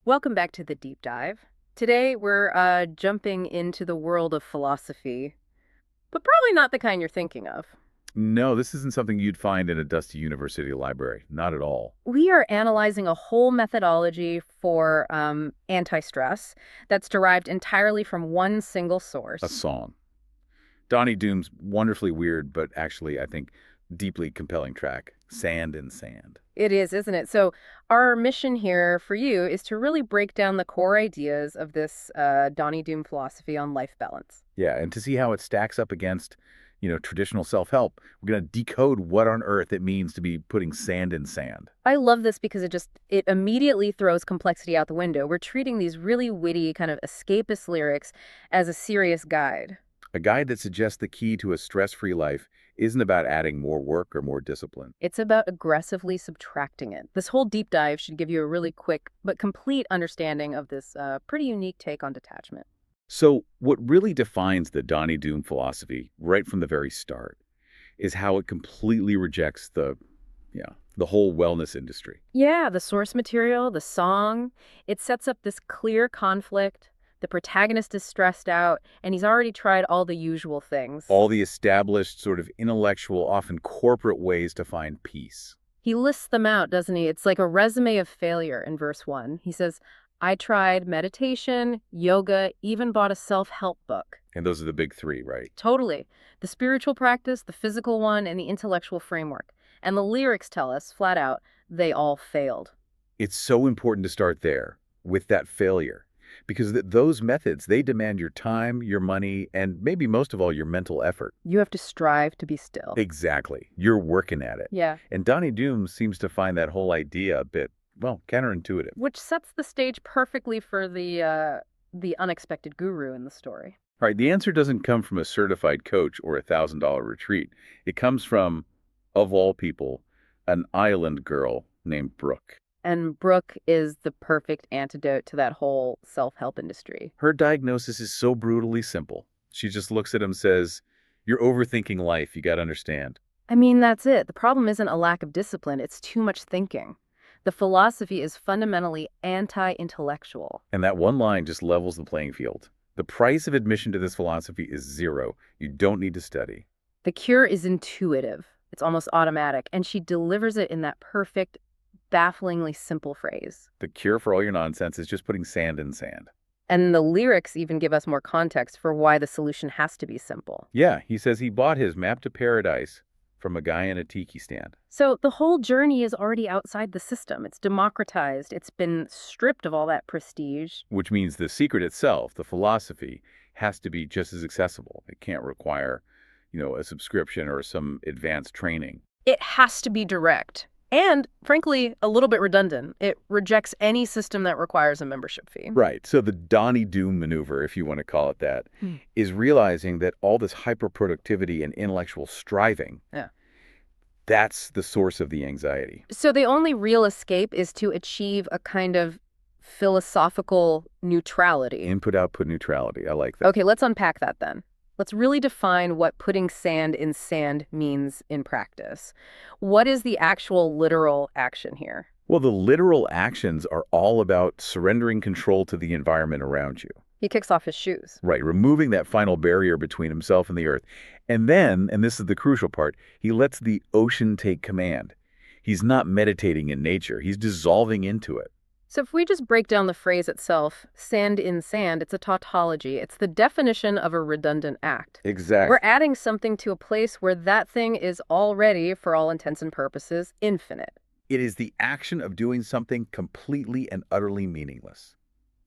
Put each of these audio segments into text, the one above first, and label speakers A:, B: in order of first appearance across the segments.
A: Welcome back to the deep dive. Today we're jumping into the world of philosophy, but probably not the kind you're thinking of.
B: No, this isn't something you'd find in a dusty university library. Not at all.
A: We are analyzing a whole methodology for anti-stress that's derived entirely from one single
B: A
A: source.
B: song. Donnie Doom's wonderfully weird, but actually, I think, deeply compelling track, Sand and Sand.
A: It is, isn't it? So our mission here for you is to really break down the core ideas of this Donnie Doom philosophy on life balance.
B: Yeah, and to see how it stacks up against, traditional self-help, we're going to decode what on earth it means to be putting sand in sand.
A: I love this because it immediately throws complexity out the window. We're treating these really witty kind of escapist lyrics as a serious guide.
B: A guide that suggests the key to a stress-free life isn't about adding more work or more discipline.
A: It's about aggressively subtracting it. This whole deep dive should give you a really quick but complete understanding of this pretty unique take on detachment.
B: So, what really defines the Donnie Doom philosophy right from the very start is how it completely rejects the whole wellness industry.
A: Yeah, the source material, the song, it sets up this clear conflict. The protagonist is stressed out, and he's already tried all the usual things.
B: All the established sort of intellectual, often corporate ways to find peace.
A: He lists them out, doesn't he? It's like a resume of failure in verse 1. He says, I tried meditation, yoga, even bought a self-help book.
B: And those are the big three, right?
A: Totally. The spiritual practice, the physical one, and the intellectual framework. And the lyrics tell us, flat out, they all failed.
B: It's so important to start there with that failure because those methods, they demand your time, your money, and maybe most of all, your mental effort.
A: You have to strive to be still.
B: Exactly. You're working at it.
A: Yeah.
B: And Donnie Doom seems to find that whole idea a bit, well, counterintuitive.
A: Which sets the stage perfectly for the unexpected guru in the story.
B: All right, the answer doesn't come from a certified coach or $1,000 retreat. It comes from, of all people, an island girl named Brooke.
A: And Brooke is the perfect antidote to that whole self-help industry.
B: Her diagnosis is so brutally simple. She just looks at him and says, you're overthinking life, you gotta understand.
A: I mean, that's it. The problem isn't a lack of discipline, it's too much thinking. The philosophy is fundamentally anti-intellectual.
B: And that one line just levels the playing field. The price of admission to this philosophy is zero. You don't need to study.
A: The cure is intuitive. It's almost automatic, and she delivers it in that perfect, bafflingly simple phrase.
B: The cure for all your nonsense is just putting sand in sand.
A: And the lyrics even give us more context for why the solution has to be simple.
B: Yeah, he says he bought his map to paradise from a guy in a tiki stand.
A: So the whole journey is already outside the system. It's democratized. It's been stripped of all that prestige.
B: Which means the secret itself, the philosophy, has to be just as accessible. It can't require, a subscription or some advanced training.
A: It has to be direct. And, frankly, a little bit redundant. It rejects any system that requires a membership fee.
B: Right. So the Donnie Doom maneuver, if you want to call it that,
A: Hmm.
B: is realizing that all this hyperproductivity and intellectual striving,
A: Yeah.
B: that's the source of the anxiety.
A: So the only real escape is to achieve a kind of philosophical neutrality.
B: Input-output neutrality. I like that.
A: Okay, let's unpack that then. Let's really define what putting sand in sand means in practice. What is the actual literal action here?
B: Well, the literal actions are all about surrendering control to the environment around you.
A: He kicks off his shoes.
B: Right, removing that final barrier between himself and the earth. And then, and this is the crucial part, he lets the ocean take command. He's not meditating in nature, he's dissolving into it.
A: So if we just break down the phrase itself, sand in sand, it's a tautology. It's the definition of a redundant act.
B: Exactly.
A: We're adding something to a place where that thing is already, for all intents and purposes, infinite.
B: It is the action of doing something completely and utterly meaningless.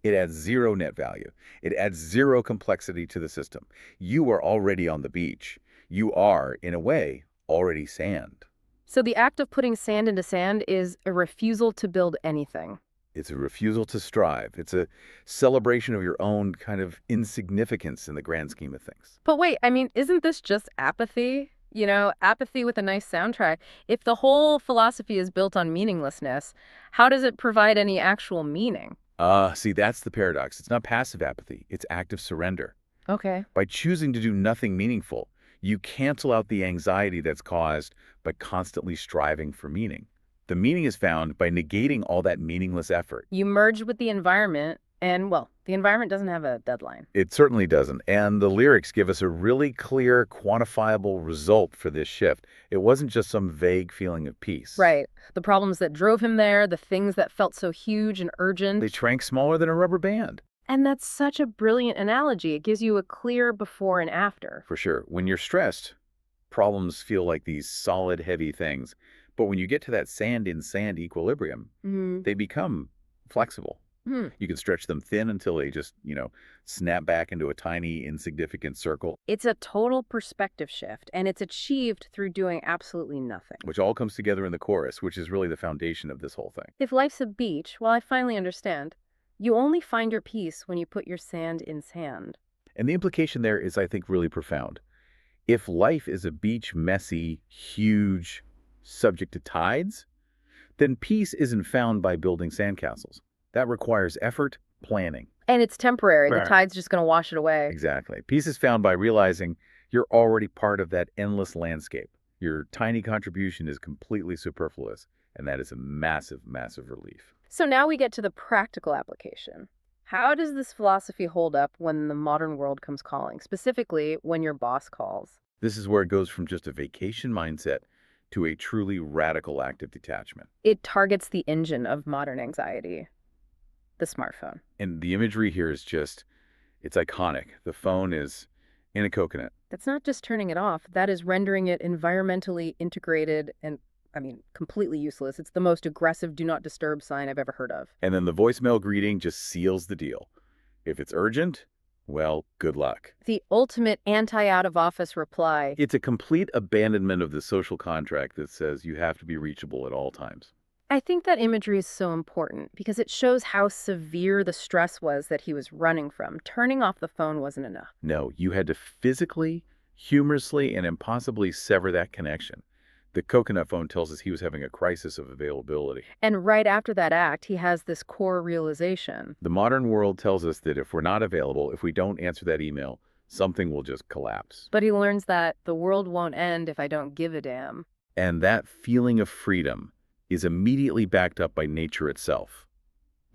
B: It adds zero net value. It adds zero complexity to the system. You are already on the beach. You are, in a way, already sand.
A: So the act of putting sand into sand is a refusal to build anything.
B: It's a refusal to strive. It's a celebration of your own kind of insignificance in the grand scheme of things.
A: But wait, I mean, isn't this just apathy? Apathy with a nice soundtrack. If the whole philosophy is built on meaninglessness, how does it provide any actual meaning?
B: See, that's the paradox. It's not passive apathy. It's active surrender.
A: Okay.
B: By choosing to do nothing meaningful, you cancel out the anxiety that's caused by constantly striving for meaning. The meaning is found by negating all that meaningless effort.
A: You merge with the environment, and, well, the environment doesn't have a deadline.
B: It certainly doesn't. And the lyrics give us a really clear, quantifiable result for this shift. It wasn't just some vague feeling of peace.
A: Right. The problems that drove him there, the things that felt so huge and urgent.
B: They shrank smaller than a rubber band.
A: And that's such a brilliant analogy. It gives you a clear before and after.
B: For sure. When you're stressed, problems feel like these solid, heavy things. But when you get to that sand in sand equilibrium, they become flexible. You can stretch them thin until they just, snap back into a tiny, insignificant circle,
A: It's a total perspective shift, and it's achieved through doing absolutely nothing.
B: which all comes together in the chorus, which is really the foundation of this whole thing.
A: If life's a beach, well, I finally understand. You only find your peace when you put your sand in sand.
B: And the implication there is, I think, really profound. If life is a beach, messy, huge, subject to tides, then peace isn't found by building sandcastles. That requires effort, planning.
A: And it's temporary.
B: Right.
A: The tide's just going to wash it away.
B: Exactly. Peace is found by realizing you're already part of that endless landscape. Your tiny contribution is completely superfluous, and that is a massive, massive relief.
A: So now we get to the practical application. How does this philosophy hold up when the modern world comes calling, specifically when your boss calls?
B: This is where it goes from just a vacation mindset to a truly radical act of detachment.
A: It targets the engine of modern anxiety, the smartphone.
B: And the imagery here is just, it's iconic. The phone is in a coconut.
A: That's not just turning it off, that is rendering it environmentally integrated and, completely useless. It's the most aggressive do not disturb sign I've ever heard of.
B: And then the voicemail greeting just seals the deal. If it's urgent, well, good luck.
A: The ultimate anti-out-of-office reply.
B: It's a complete abandonment of the social contract that says you have to be reachable at all times.
A: I think that imagery is so important because it shows how severe the stress was that he was running from. Turning off the phone wasn't enough.
B: No, you had to physically, humorously, and impossibly sever that connection. The coconut phone tells us he was having a crisis of availability.
A: And right after that act, he has this core realization.
B: The modern world tells us that if we're not available, if we don't answer that email, something will just collapse.
A: But he learns that the world won't end if I don't give a damn.
B: And that feeling of freedom is immediately backed up by nature itself,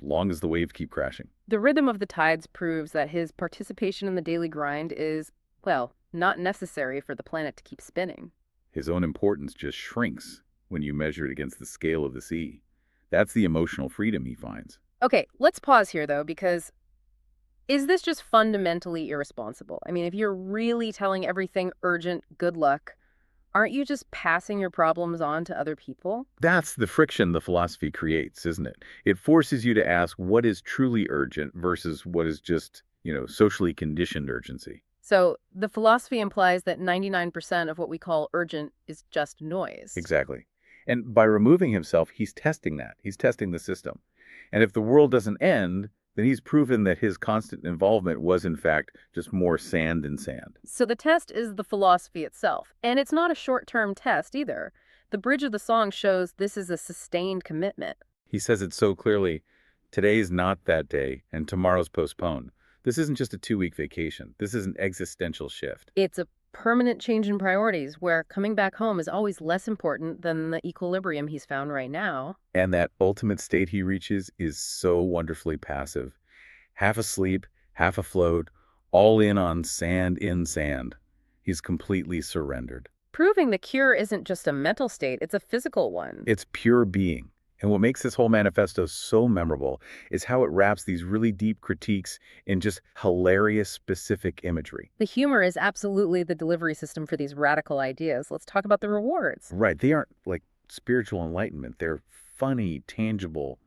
B: long as the waves keep crashing.
A: The rhythm of the tides proves that his participation in the daily grind is, well, not necessary for the planet to keep spinning.
B: His own importance just shrinks when you measure it against the scale of the sea. That's the emotional freedom he finds.
A: Okay, let's pause here, though, because is this just fundamentally irresponsible? I mean, if you're really telling everything urgent, good luck, aren't you just passing your problems on to other people?
B: That's the friction the philosophy creates, isn't it? It forces you to ask what is truly urgent versus what is just, socially conditioned urgency.
A: So the philosophy implies that 99% of what we call urgent is just noise.
B: Exactly. And by removing himself, he's testing that. He's testing the system. And if the world doesn't end, then he's proven that his constant involvement was, in fact, just more sand in sand.
A: So the test is the philosophy itself. And it's not a short-term test either. The bridge of the song shows this is a sustained commitment.
B: He says it so clearly, today's not that day, and tomorrow's postponed. This isn't just a 2-week vacation. This is an existential shift.
A: It's a permanent change in priorities where coming back home is always less important than the equilibrium he's found right now.
B: And that ultimate state he reaches is so wonderfully passive. Half asleep, half afloat, all in on sand in sand. He's completely surrendered.
A: Proving the cure isn't just a mental state, it's a physical one.
B: It's pure being. And what makes this whole manifesto so memorable is how it wraps these really deep critiques in just hilarious, specific imagery.
A: The humor is absolutely the delivery system for these radical ideas. Let's talk about the rewards.
B: Right. They aren't like spiritual enlightenment. They're funny, tangible,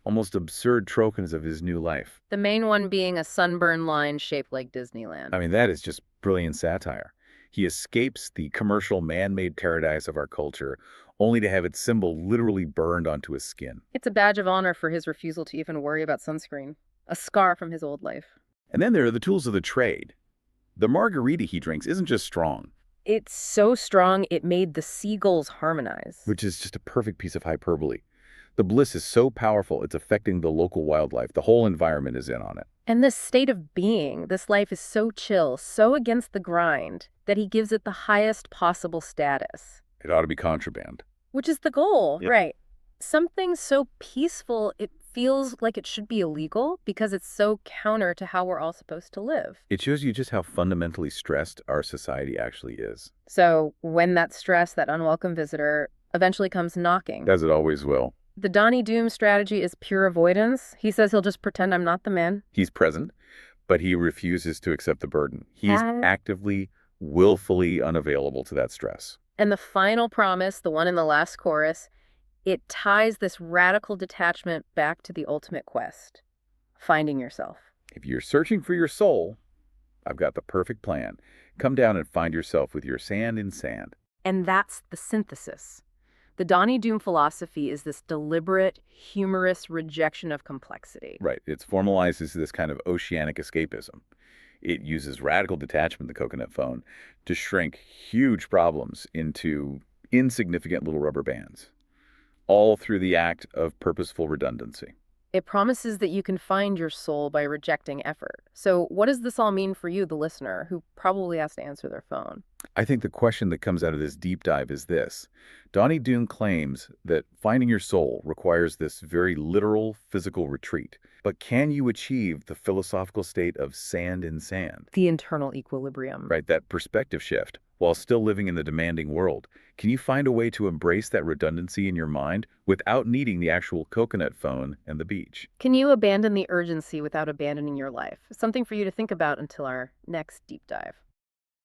B: almost absurd tokens of his new life.
A: The main one being a sunburn line shaped like Disneyland.
B: I mean, that is just brilliant satire. He escapes the commercial man-made paradise of our culture, only to have its symbol literally burned onto his skin.
A: It's a badge of honor for his refusal to even worry about sunscreen. A scar from his old life.
B: And then there are the tools of the trade. The margarita he drinks isn't just strong.
A: It's so strong it made the seagulls harmonize.
B: Which is just a perfect piece of hyperbole. The bliss is so powerful, it's affecting the local wildlife. The whole environment is in on it.
A: And this state of being, this life is so chill, so against the grind, that he gives it the highest possible status.
B: It ought to be contraband.
A: Which is the goal,
B: Yep.
A: right? Something so peaceful, it feels like it should be illegal because it's so counter to how we're all supposed to live.
B: It shows you just how fundamentally stressed our society actually is,
A: So when that stress, that unwelcome visitor, eventually comes knocking,
B: as it always will.
A: the Donnie Doom strategy is pure avoidance. He says he'll just pretend I'm not the man.
B: He's present, but he refuses to accept the burden. He's
A: And
B: actively, willfully unavailable to that stress.
A: and the final promise, the one in the last chorus, it ties this radical detachment back to the ultimate quest, finding yourself.
B: If you're searching for your soul, I've got the perfect plan. Come down and find yourself with your sand in sand.
A: And that's the synthesis. The Donnie Doom philosophy is this deliberate, humorous rejection of complexity.
B: Right. It formalizes this kind of oceanic escapism. It uses radical detachment, the coconut phone, to shrink huge problems into insignificant little rubber bands, all through the act of purposeful redundancy.
A: It promises that you can find your soul by rejecting effort. So, what does this all mean for you, the listener, who probably has to answer their phone?
B: I think the question that comes out of this deep dive is this. Donnie Doon claims that finding your soul requires this very literal physical retreat. But can you achieve the philosophical state of sand in sand?
A: The internal equilibrium.
B: Right, that perspective shift, while still living in the demanding world. Can you find a way to embrace that redundancy in your mind without needing the actual coconut phone and the beach?
A: Can you abandon the urgency without abandoning your life? Something for you to think about until our next deep dive.